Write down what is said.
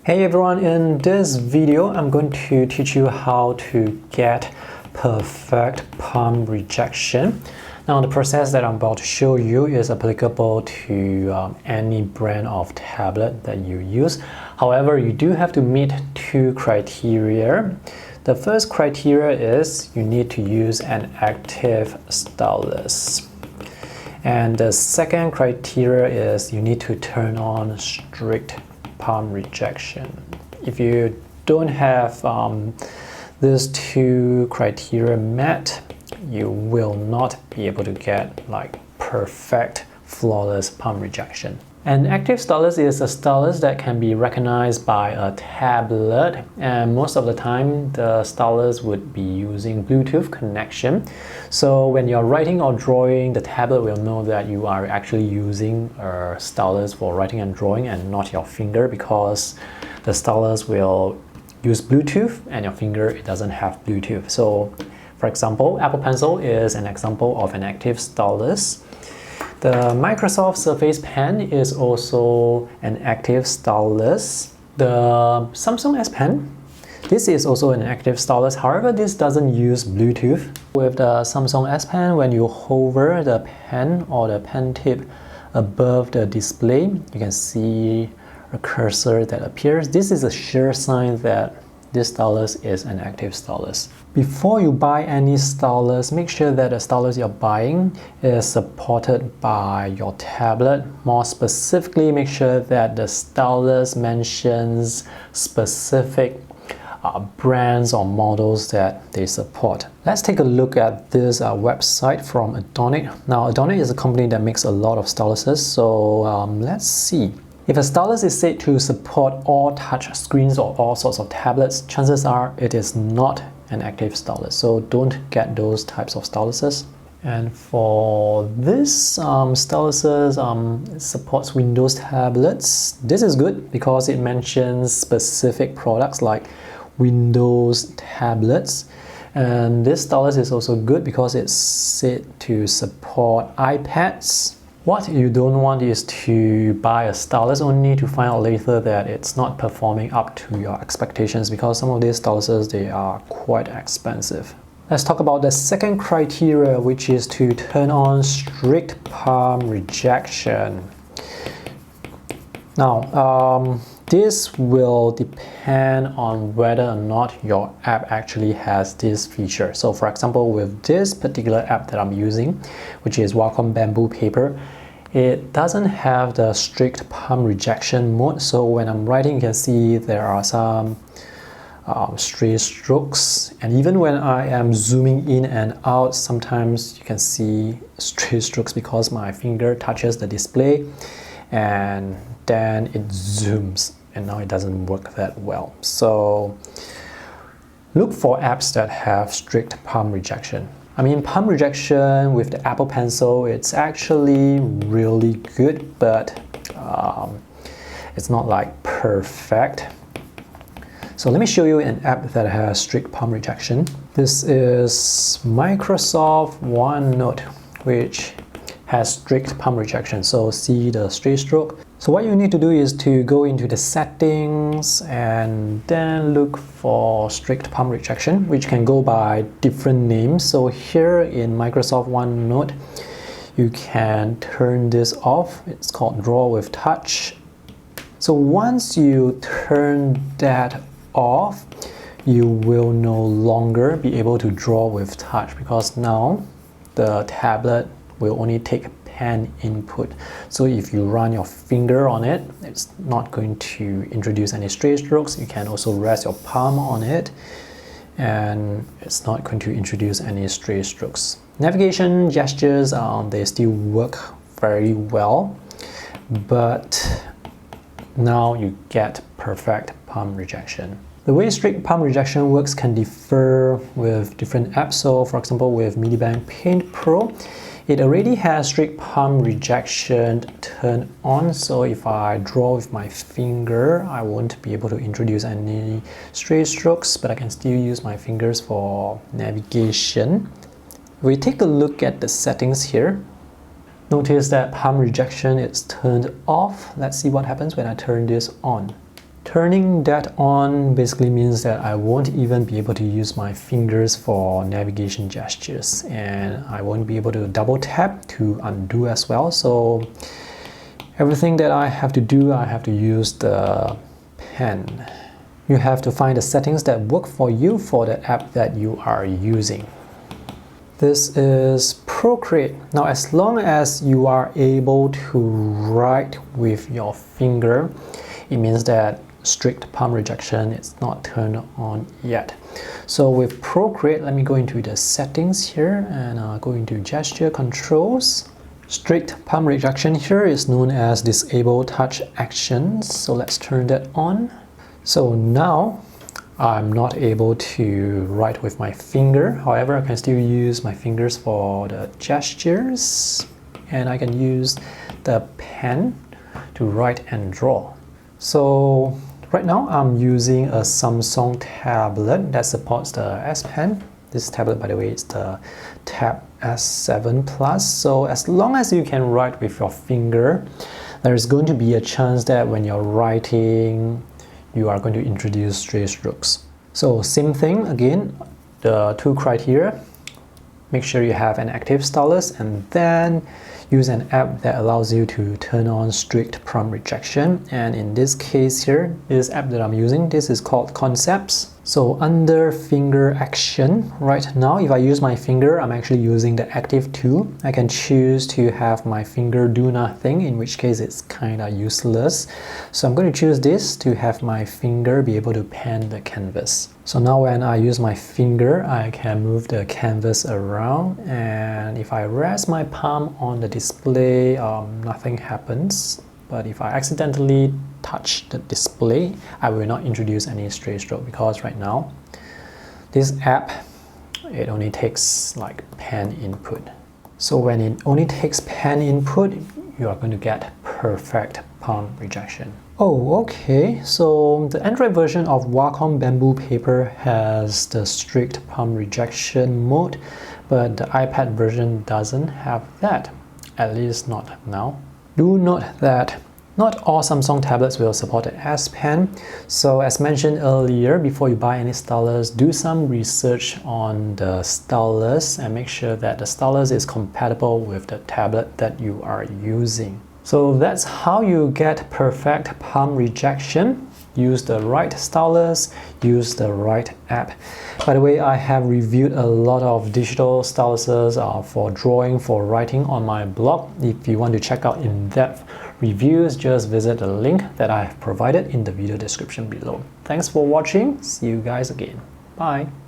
Hey everyone, in this video I'm going to teach you how to get perfect palm rejection. Now the process that I'm about to show you is applicable to any brand of tablet that you use. However, you do have to meet two criteria. The first criteria is you need to use an active stylus. And the second criteria is you need to turn on strict palm rejection. If you don't have these two criteria met, you will not be able to get like perfect, flawless palm rejection. An active stylus is a stylus that can be recognized by a tablet, and most of the time the stylus would be using Bluetooth connection. So when you're writing or drawing, the tablet will know that you are actually using a stylus for writing and drawing and not your finger, because the stylus will use Bluetooth and your finger, it doesn't have Bluetooth. So for example, Apple Pencil is an example of an active stylus. The Microsoft Surface Pen is also an active stylus. The Samsung S Pen, this is also an active stylus. However, this doesn't use Bluetooth. With the Samsung S Pen, when you hover the pen or the pen tip above the display, you can see a cursor that appears. This is a sure sign that this stylus is an active stylus. Before you buy any stylus, make sure that the stylus you're buying is supported by your tablet. More specifically, make sure that the stylus mentions specific brands or models that they support. Let's take a look at this website from Adonic. Now, Adonic is a company that makes a lot of styluses, so let's see. If a stylus is said to support all touch screens or all sorts of tablets, chances are it is not an active stylus. So don't get those types of styluses. And for this styluses, it supports Windows tablets. This is good because it mentions specific products like Windows tablets. And this stylus is also good because it's said to support iPads. What you don't want is to buy a stylus only to find out later that it's not performing up to your expectations, because some of these styluses, they are quite expensive. Let's talk about the second criteria, which is to turn on strict palm rejection. Now, this will depend on whether or not your app actually has this feature. So for example, with this particular app that I'm using, which is Wacom Bamboo Paper, it doesn't have the strict palm rejection mode. So when I'm writing, you can see there are some stray strokes. And even when I am zooming in and out, sometimes you can see stray strokes because my finger touches the display and then it zooms. And now it doesn't work that well. So look for apps that have strict palm rejection. I mean, palm rejection with the Apple Pencil, it's actually really good, but it's not like perfect. So let me show you an app that has strict palm rejection. This is Microsoft OneNote, which has strict palm rejection. So see the stray stroke. So what you need to do is to go into the settings and then look for strict palm rejection, which can go by different names. So here in Microsoft OneNote, you can turn this off. It's called Draw with Touch. So once you turn that off, you will no longer be able to draw with touch, because now the tablet will only take pen input. So if you run your finger on it, it's not going to introduce any stray strokes. You can also rest your palm on it and it's not going to introduce any stray strokes. Navigation gestures, they still work very well, but now you get perfect palm rejection. The way strict palm rejection works can differ with different apps. So for example, with Medibank Paint Pro, it already has strict palm rejection turned on. So if I draw with my finger, I won't be able to introduce any stray strokes, but I can still use my fingers for navigation. If we take a look at the settings here, notice that palm rejection is turned off. Let's see what happens when I turn this on. Turning that on basically means that I won't even be able to use my fingers for navigation gestures, and I won't be able to double tap to undo as well. So everything that I have to do, I have to use the pen. You have to find the settings that work for you for the app that you are using. This is Procreate. Now, as long as you are able to write with your finger, it means that strict palm rejection is not turned on yet. So with Procreate, let me go into the settings here and go into gesture controls. Strict palm rejection here is known as disable touch actions. So let's turn that on. So now I'm not able to write with my finger. However, I can still use my fingers for the gestures, and I can use the pen to write and draw. So right now I'm using a Samsung tablet that supports the S Pen. This tablet, by the way, is the Tab S7 Plus. So as long as you can write with your finger, there's going to be a chance that when you're writing, you are going to introduce stray strokes. So same thing again, the two criteria. Make sure you have an active stylus and then use an app that allows you to turn on strict palm rejection. And in this case here, this app that I'm using, this is called Concepts. So under finger action, right now, if I use my finger, I'm actually using the active tool. I can choose to have my finger do nothing, in which case it's kind of useless. So I'm going to choose this to have my finger be able to pan the canvas. So now when I use my finger, I can move the canvas around, and if I rest my palm on the display, nothing happens. But if I accidentally touch the display, I will not introduce any stray stroke, because right now this app, it only takes like pen input. So when it only takes pen input, you are going to get perfect palm rejection. Oh, okay, so the Android version of Wacom Bamboo Paper has the strict palm rejection mode, but the iPad version doesn't have that, at least not now. Do note that not all Samsung tablets will support the S Pen, so as mentioned earlier, before you buy any stylus, do some research on the stylus and make sure that the stylus is compatible with the tablet that you are using. So that's how you get perfect palm rejection. Use the right stylus, use the right app. By the way, I have reviewed a lot of digital styluses for drawing, for writing on my blog. If you want to check out in-depth reviews, just visit the link that I have provided in the video description below. Thanks for watching. See you guys again. Bye.